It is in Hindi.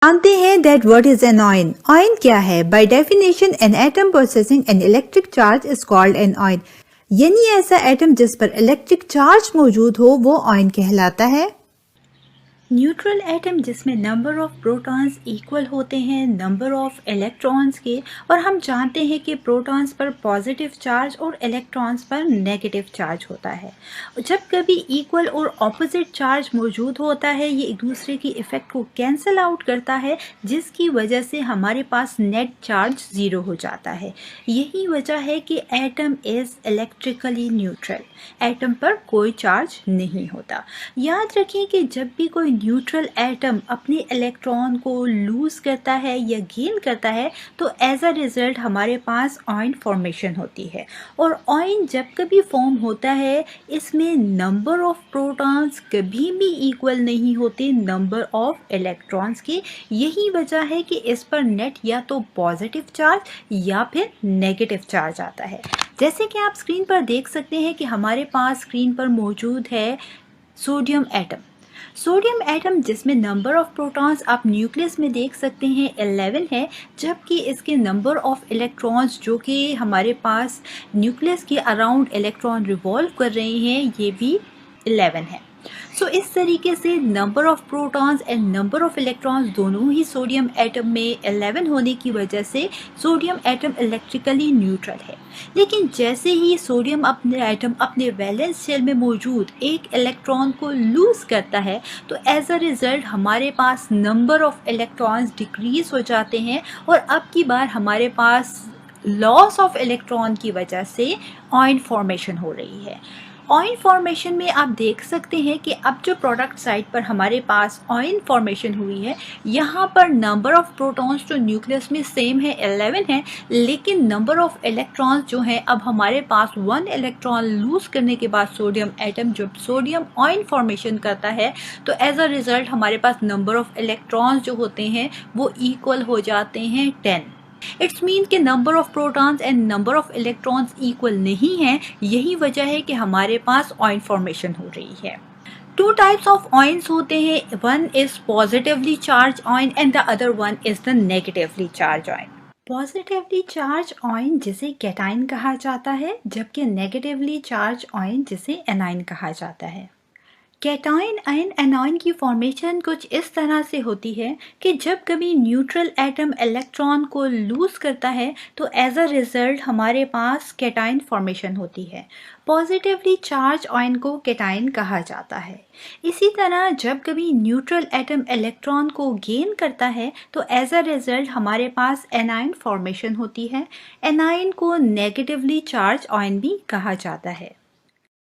जानते हैं that what is an ion. Ion क्या है? By definition an atom possessing an electric charge is called an ion. यानी ऐसा एटम जिस पर इलेक्ट्रिक चार्ज मौजूद हो वो आयन कहलाता है। न्यूट्रल एटम जिसमें नंबर ऑफ प्रोटॉन्स इक्वल होते हैं नंबर ऑफ इलेक्ट्रॉन्स के, और हम जानते हैं कि प्रोटॉन्स पर पॉजिटिव चार्ज और इलेक्ट्रॉन्स पर नेगेटिव चार्ज होता है। जब कभी इक्वल और ऑपोजिट चार्ज मौजूद होता है ये एक दूसरे की इफेक्ट को कैंसिल आउट करता है, जिसकी वजह से हमारे पास नेट चार्ज ज़ीरो हो जाता है। यही वजह है कि atom is electrically neutral. Atom पर कोई चार्ज नहीं होता। याद रखें कि जब भी कोई न्यूट्रल एटम अपने इलेक्ट्रॉन को लूज करता है या गेन करता है तो एज अ रिजल्ट हमारे पास आयन फॉर्मेशन होती है। और आयन जब कभी फॉर्म होता है इसमें नंबर ऑफ प्रोटॉन्स कभी भी इक्वल नहीं होते नंबर ऑफ इलेक्ट्रॉन्स के। यही वजह है कि इस पर नेट या तो पॉजिटिव चार्ज या फिर नेगेटिव चार्ज आता है। जैसे कि आप स्क्रीन पर देख सकते हैं कि हमारे पास स्क्रीन पर मौजूद है सोडियम एटम। सोडियम एटम जिसमें नंबर ऑफ प्रोटॉन्स आप न्यूक्लियस में देख सकते हैं 11 है, जबकि इसके नंबर ऑफ इलेक्ट्रॉन्स जो कि हमारे पास न्यूक्लियस के अराउंड इलेक्ट्रॉन रिवॉल्व कर रहे हैं ये भी 11 है। सो इस तरीके से number of protons and number of electrons दोनों ही सोडियम एटम में 11 होने की वजह से सोडियम एटम इलेक्ट्रिकली न्यूट्रल है। लेकिन जैसे ही सोडियम अपने एटम अपने वैलेंस शेल में मौजूद एक इलेक्ट्रॉन को लूज करता है तो एज अ रिजल्ट हमारे पास नंबर ऑफ इलेक्ट्रॉन्स डिक्रीज हो जाते हैं और अब की बार हमारे पास लॉस ऑफ इलेक्ट्रॉन की वजह से आयन फॉर्मेशन हो रही है। आयन फॉर्मेशन में आप देख सकते हैं कि अब जो प्रोडक्ट साइड पर हमारे पास आयन फॉर्मेशन हुई है यहाँ पर नंबर ऑफ प्रोटॉन्स जो न्यूक्लियस में सेम है 11 है, लेकिन नंबर ऑफ इलेक्ट्रॉन्स जो हैं अब हमारे पास 1 इलेक्ट्रॉन लूज करने के बाद सोडियम एटम जब सोडियम आयन फॉर्मेशन करता है तो एज अ रिजल्ट हमारे पास नंबर ऑफ इलेक्ट्रॉन्स जो होते हैं वो इक्वल हो जाते हैं 10। इट्स मीन कि number of protons and number of electrons equal नहीं है। यही वजह है कि हमारे पास आयन फॉर्मेशन हो रही है। टू टाइप्स ऑफ आयन्स होते हैं, one is positively charge ion and the other one is the negatively charge ion. Positively charge ion जिसे कैटायन कहा जाता है, जबकि नेगेटिवली चार्ज आयन जिसे एनायन कहा जाता है। कैटायन एंड एनायन की फॉर्मेशन कुछ इस तरह से होती है कि जब कभी न्यूट्रल एटम इलेक्ट्रॉन को लूज करता है तो एज अ रिजल्ट हमारे पास कैटायन फॉर्मेशन होती है। पॉजिटिवली चार्ज आयन को कैटायन कहा जाता है। इसी तरह जब कभी न्यूट्रल एटम इलेक्ट्रॉन को गेन करता है तो एज अ रिजल्ट हमारे पास एनायन फॉर्मेशन होती है। एनायन को नेगेटिवली चार्ज आयन भी कहा जाता है।